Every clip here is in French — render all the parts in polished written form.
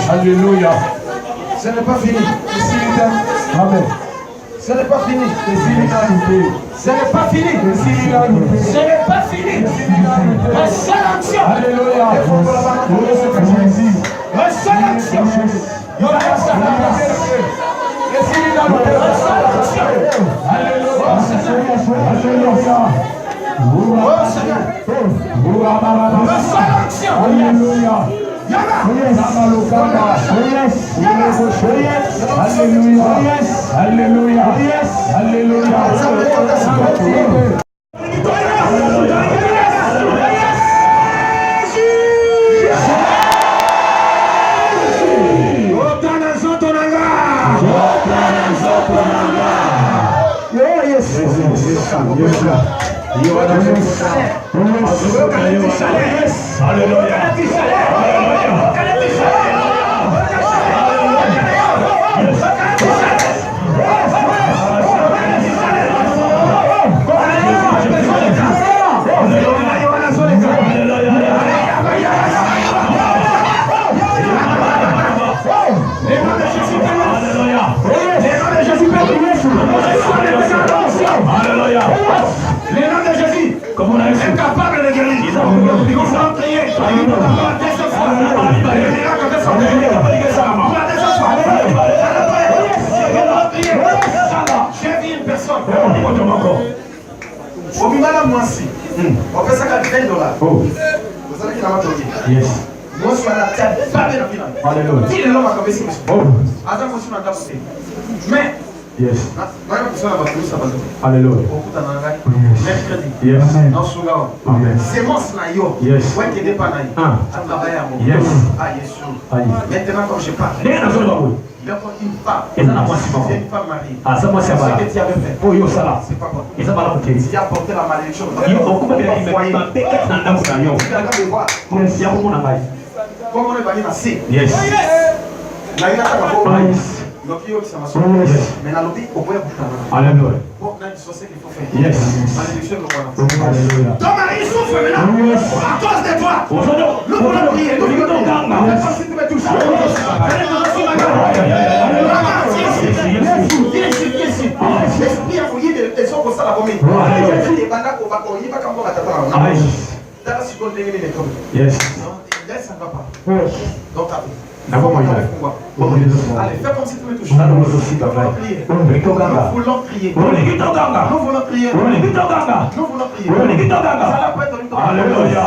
Alléluia. Ce n'est pas fini. Amen. Ce n'est pas fini. Ce n'est pas fini. Ce n'est pas fini. La seule action. Alléluia. La seule action. Incapable de guérir. Il faut prier. J'ai vu une personne. Au Bimala Moissi, on fait ça qu'à $20. Vous savez qu'il a matogué. Yes. Moi, je suis à la tête, pas de la finale. Alléluia. Qui est l'homme à cabeça? Attends, je suis dans ta côté. Mais. Yes. Alléluia. Mercredi. Yes. Sémence na yo. Yes. Ouais, qui n'est pas naïf. À travailler à mon. Yes. Ah, Yeshua. Maintenant, comme je parle. Il y a une femme. C'est une femme mariée. Ah, ça, moi, c'est pas. Ce que tu avais fait. Oh, yo, ça là. C'est pas quoi. Il s'est pas là pour te dire. Tu as porté la malédiction. Yo, comment tu as foyer. Comment on est venu nascer. Yes. Na yo na ko. Yes. Mais la lobby, on peut y alléluia. Pour qu'il faut faire. Yes. Malédiction, alléluia. Ton mari souffre maintenant. À cause de toi. Nous voulons prier. Nous voulons prier. Si tu me touches. L'esprit a fouillé des gens comme ça la vomit. Les bandas qu'on va courir, pas comme on va t'attendre. Dans la seconde, yes. Laisse un papa. Donc, allez, fais comme si tu me touches. Nous voulons prier. Nous voulons prier. Nous voulons prier. Nous voulons prier. Alléluia.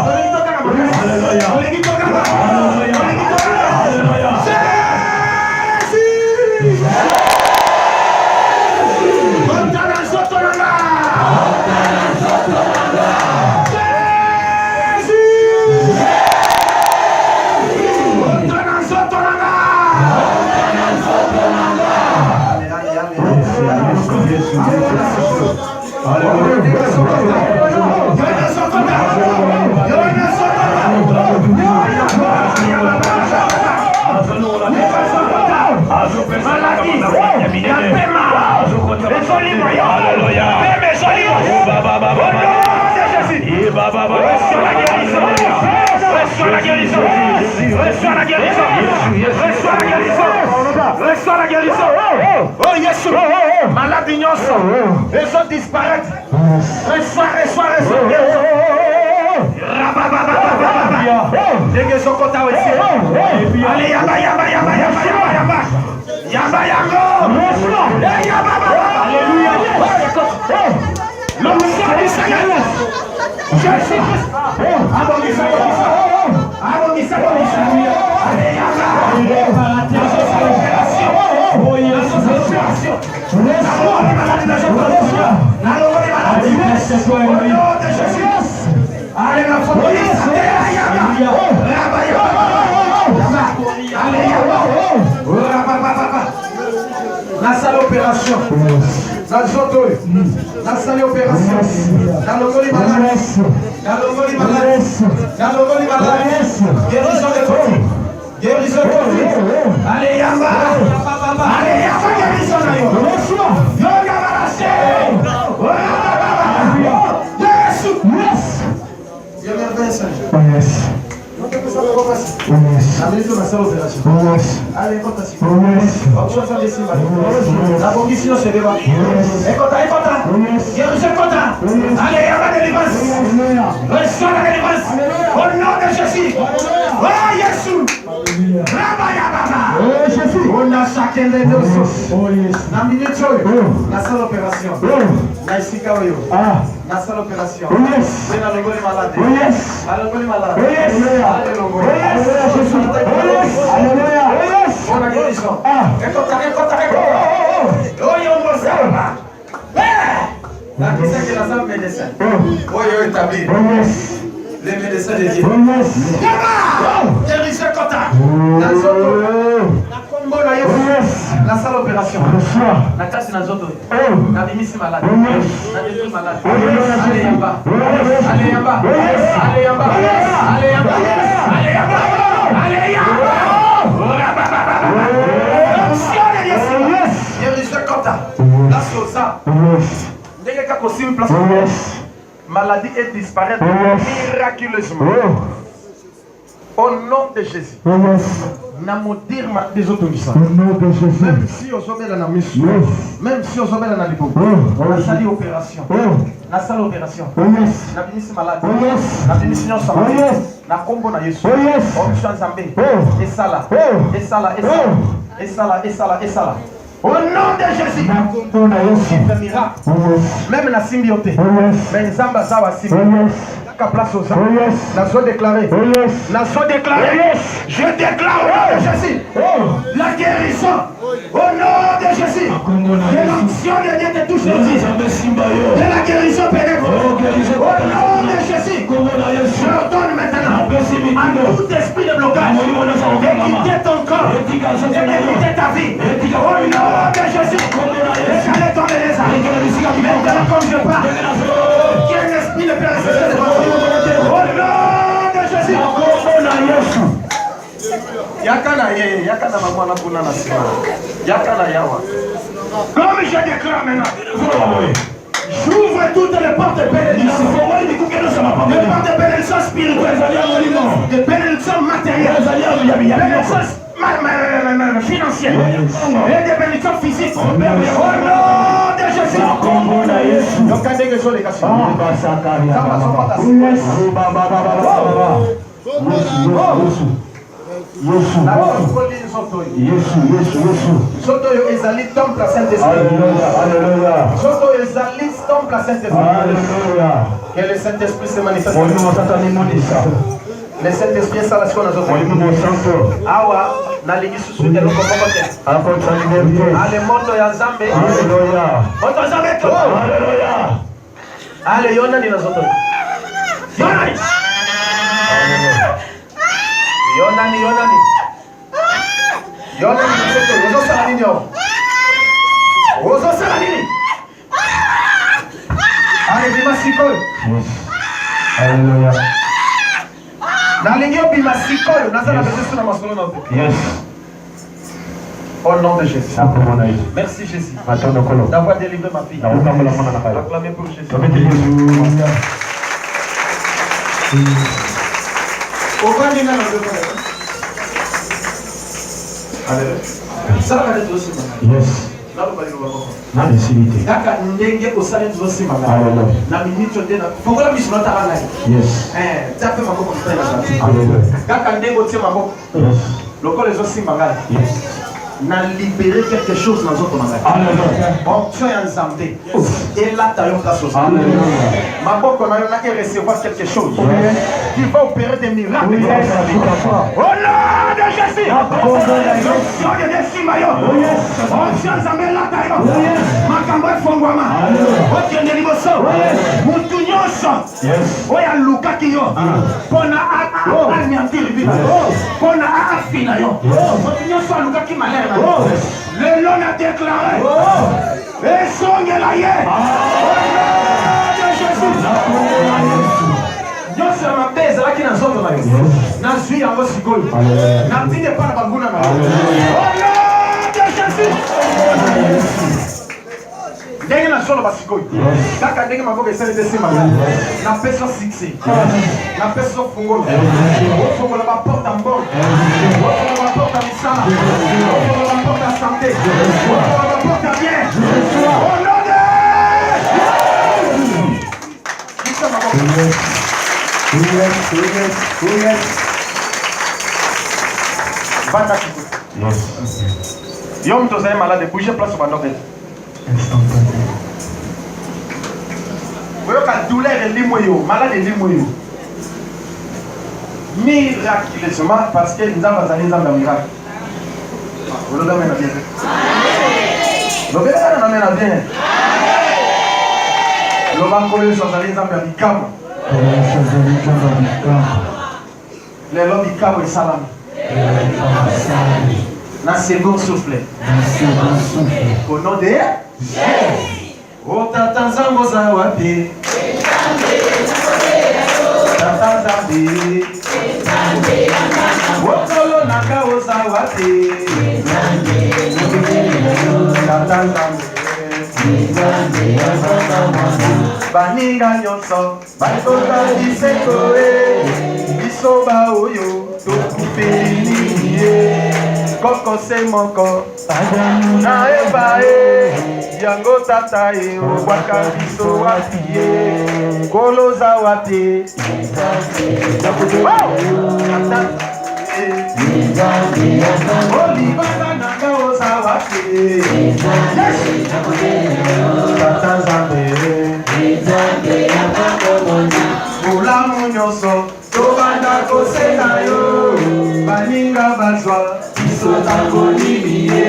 Oh Yeshua, malade ignorant, les autres disparaissent. Reçois. Déguisons contre ta aussi. Allez, yamba. Yamba. Jésus-Christ. Abondissez. La salle opération. Dans le zoto. La salle opération. Dans le goli malade. Dans le goli malade. Dans le goli malade. Guérison de Covid. Guérison de Covid. Allez, Yamba. Allez, Yamba, guérison de allez, la condition se débat. Allez, à la délivrance. Reçois la délivrance. Au nom de Jésus. Oh, Jésus. On a chacun des deux choses. La minute, la seule opération. La Isikaoyo. La seule opération. C'est la longole malade. La longole malade. Alléluia. On a guérison. Écoute. La question que la salle médecin. Oui, établi. Les médecins de Dieu. Guérison Kota. La salle opération. La casse dans zoto. La démission malade. La démission malade. Allez Yamba. Allez Yamba. Allez Yamba. Allez Yamba. Allez Yamba. Allez Yamba. Guérison Kota. La sosa. Dès que possible place. Maladie est disparaître miraculeusement. Au nom de Jésus. Namodir des autorisants. Même si on s'obèle dans la mission, même si on s'obèle dans la lipo, la salle opération, la salle opération, la ministre malade, la ministre sama, la combo na Yesu, option Zambé, et ça là. Au nom de Jésus, le miracle, même la symbioté, mais Zamba Zawa symbioté. Place aux gens. Nation déclarée. Nation déclarée. Je déclare au nom de Jésus la guérison. Au nom de Jésus. Que l'action de Dieu te touche aujourd'hui. Que la guérison pénètre. Au nom de Jésus. Je ordonne maintenant à tout esprit de blocage de quitter ton corps et de quitter ta vie. Au nom de Jésus. J'allais tomber les armes. Maintenant comme je parle. Quel esprit de périssement. Au nom de Jésus. Yakana mamana punana sima. Yakana yawa. Comme je déclare maintenant. J'ouvre toutes les portes de bénédiction. Les portes de bénédiction spirituelle. De bénédiction matérielle. Bénédiction financière. Et de bénédiction physique. Au nom de Jésus. Donc, quand les gens les cachent. Sotoyo ezali temple à Saint-Esprit. Sotoyo ezali temple à Saint-Esprit. Que le Saint-Esprit se manifeste. Le Saint-Esprit est salation dans notre vie. Awa na lingisu sude loko bokote. Ale moto ya Nzambe. Moto Nzambe to. Ale yona ni na zoto. Yonani. Yonani mtoto, uzo sala nini yo? Uzo sala nini? Ale bimasikol. Hallelujah. Nalingio bimasikol, nazala bezesu na masolo na ote. Yes. Au nom de Jésus. Merci Jésus d'avoir délivré ma fille. Acclamez pour Jésus. Yes. n'a libéré quelque chose dans notre magasin. Bon, tu es en santé. Et là, tu as une place. Ma bonne, on a recevoir quelque chose qui va opérer des miracles. Oh là, de Jésus! Onction de Desimayo. Onction de Zamelatayo. Makamba Fongwama. Onction de Liboso. Mutunyoso. Oya Luka Kiyo. Pona Amiantiri. Pona Afinayo. Mutunyoso Luka Kimalera. Le long a déclaré. Et son est là. Dieu se m'appelle, c'est là qu'il y a un autre. Na suis en voici gold. Na tine pas la bagula. Oh là, Dieu Jésus. Dès que la chose va se gold. Kaka dès que ma voix est celle de ces malades. Na personne succès. Na personne fungol. On faut la porte en bon. On faut la porte en misala. On faut la porte en santé. On faut la porte en bien. Oh là. Yom to malade, bougez place sur ma note. Vous voyez la douleur est limoyo, malade est limoyo. Miraculeusement, parce que nous avons allé dans le miracle. Vous le donnez bien. Vous le donnez bien. Le bancolé sont allés dans le miracle. Les lobes du câble et salam. Dans ce second souffle. Au nom de Jésus. Oh, tata zango zawapi. Tata zambi. Oh, tolo naka o zawapi. Tata zambi. Baninga nyonso, bakota bisekoe, bisoba oyo, tokupeliye, koko se moko, na ebae, yango tata e, obwaka biso wapie, koloza wapi, Olibaka nanga oza wapi, Tata Nzambe, Mulamu nyonso, tobanda kosenga yo, baninga bazwa, biso takolimiye,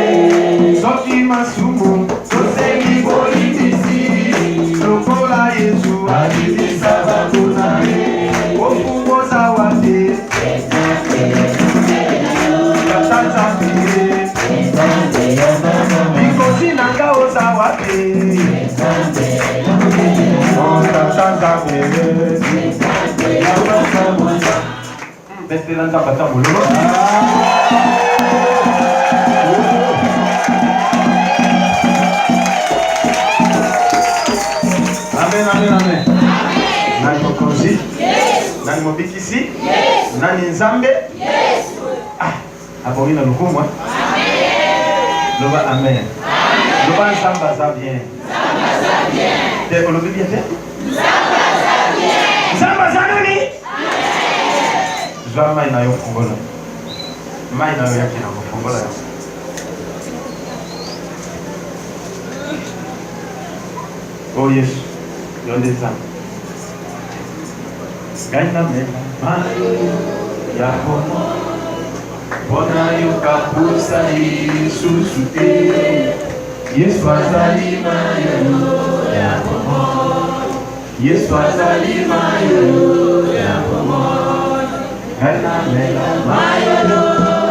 soki masumu, tosengi bolibisi, lokola Yesu, alibisa bakuna ye, ofumoza wapi, Tata Nzambe, Bikosi nanga oza wapi, Tata Nzambe, Betela Nzambata Molo. Amen, amen, amen. Nani mokonzi? Nani mobikisi? Nani Nzambe? Abongi na lukumwa. Loba amen. Loba Nzamba za bien. Te olobi bien te? Nzamba za nani? Zwa mai na yo fungola. Mai na yo yake na fungola yo. Oh yes. Yo ndeza. Gaina mena. Ya homo. Bona yukapusa isusute Yesu azali mayo ya pomo Yesu azali mayo ya pomo Hena mela mayo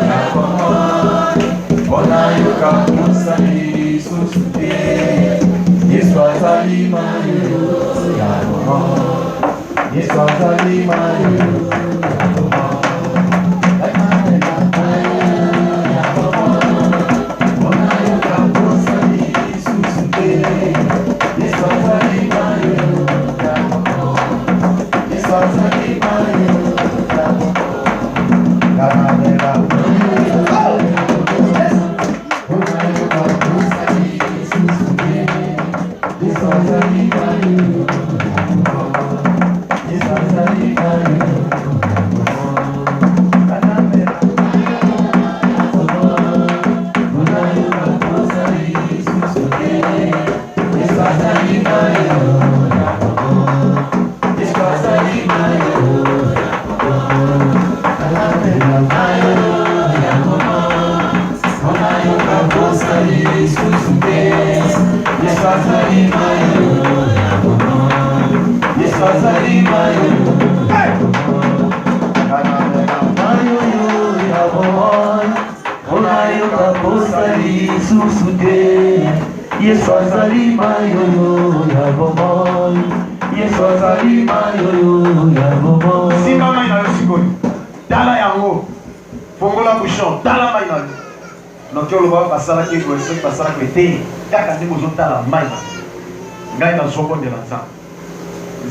ya pomo Bona yukapusa isusute Yesu azali mayo ya pomo Yesu azali mayo ya pomo Yes,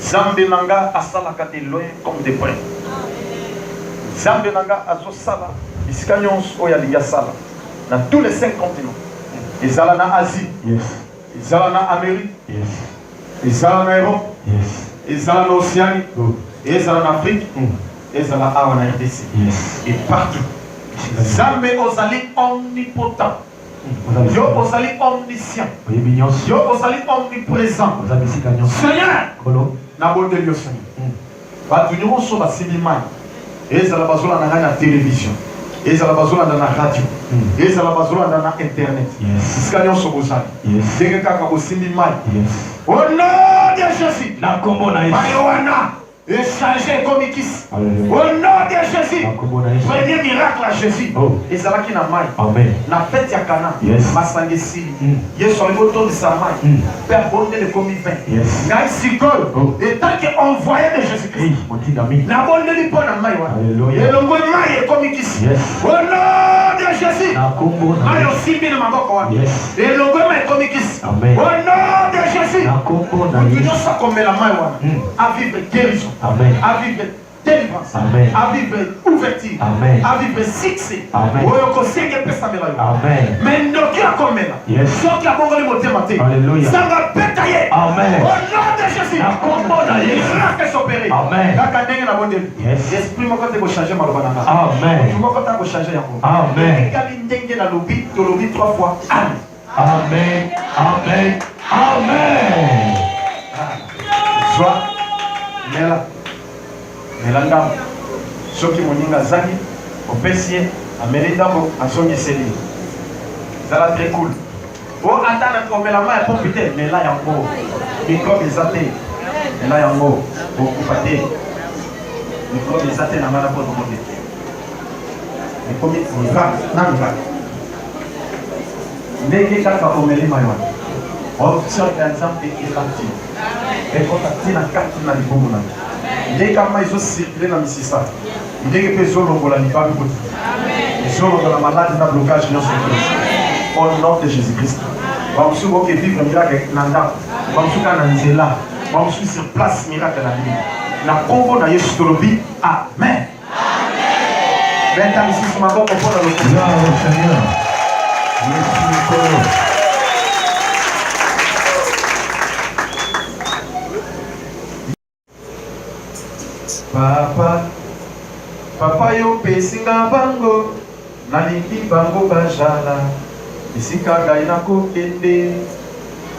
Zambe nanga asala kate loin comme des près. Zambe nanga azo sala iskanyons oya liga sala dans tous les 5 continents. Ezala na Asie, ezala na Amérique, ezala na Europe, ezala na Océanie, ezala na Afrique, ezala awa na RDC. Et partout. Zambe ozali omnipotent. Yo ozali omniscient. Yo ozali omniprésent. Seigneur, na bonde Dieu Seigneur. Ba tunyo so ba silimai. Ezala bazola na na télévision. Ezala bazola na radio. Ezala bazola na internet. Iskanyo so bozali. Denge kaka bo silimai. Au nom de Jésus. Na kombo na Yesu. Bayoana. Échanger comme Ikis. Au nom de Jésus. Premier miracle à Jésus. Et ça va qui n'a maille. Amen. La fête ya Cana. Masangesi. Yes, sur le bouton de sa main. Père bonne de commis 20. N'a sikol. Et tant qu'on voyait de Jésus-Christ. La bonne de l'ipon à maille. Et le bon maille est comme Ikis. Au nom de Jésus. Maille aussi bien ma boque. Et le bon maille est comme Ikis. Au nom de Jésus. Nous ça comme la maille. À vivre guérison. Amen. À vivre délivrance. Amen. À vivre ouverture. Amen. À vivre succès. Amen. Amen. Mais nous qui a comme là. Ceux qui a bon le moté maté. Alléluia. Ça va pétailler. Amen. Au nom de Jésus. La combo na Jésus. Miracle s'opérer. Amen. La cadenne na bonne. L'esprit mon côté va changer malobana. Amen. Mon côté va changer encore. Amen. Kalindenge na lobi, to lobi 3 fois. Amen. Amen. Amen. Amen. Soit Mela Melanda Soki Moninga Zagi Opessier Amelidabo Asonye Seli. Ça va très cool. Bon, attends, on met la main pour putain, mais là il y a un mot. Microbe des athées. Mais là il y a un mot. Beaucoup pâté. Microbe des athées n'a pas la bonne montée. Mais comme il va, non, il va. N'est-ce pas qu'on met les maillots. On sort d'un exemple et il est parti. Et quand tu as carte na libomo na. Ndé kama izo circuler na misisa. Ndé que peso longo la lipa beaucoup. Amen. Izo longo la malade na blocage non sur. Au nom de Jésus-Christ. Vamos subo que vivre miracle nanda. Vamos suka na nzela. Vamos sur place miracle na vie. Na Congo na Yesu tolobi. Amen. Amen. Ben ta misisa mako ko na lo. Seigneur. Merci. Papa, papa yo pesinga bango, nalingi bango bajala, isika gaina kokende,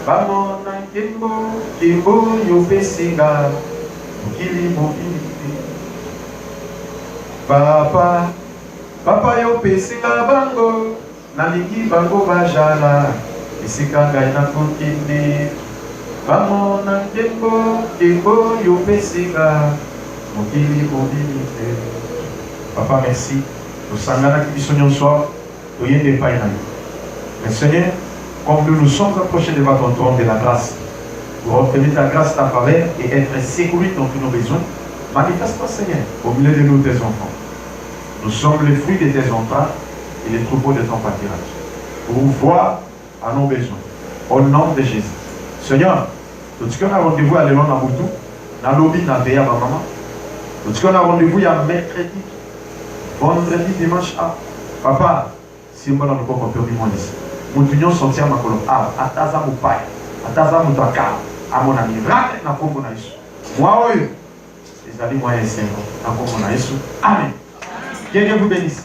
bamo na kimbo, kimbo yo pesinga, mokili mobilité. Papa, papa yo pesinga bango, nalingi bango bajala, isika gaina kokende, bamo na kimbo, kimbo yo pesinga. Papa, merci. Nous sommes là qui sont en soi. Mais Seigneur, comme nous nous sommes approchés devant ton trône de la grâce, pour obtenir ta grâce, ta faveur et être sécurisés dans tous nos besoins, manifeste-toi, Seigneur, au milieu de nous, tes enfants. Nous sommes les fruits de tes entrailles et les troupeaux de ton pâturage. Pour voir à nos besoins. Au nom de Jésus. Seigneur, tout ce qu'on a rendez-vous à l'élan dans Boutou, dans l'objet, dans le pays, maman. Tout ce qu'on a rendez-vous il y a mercredi, vendredi, dimanche. Papa, si on a le corps, on peut vivre ici. Nous devons sortir ma colonne. Ataza mon père, Ataza mon takar, à mon ami. Rate na kombo na Yesu. Moi, oui, les amis, moi, et 5 ans. Na kombo na Yesu. Amen. Que Dieu vous bénisse.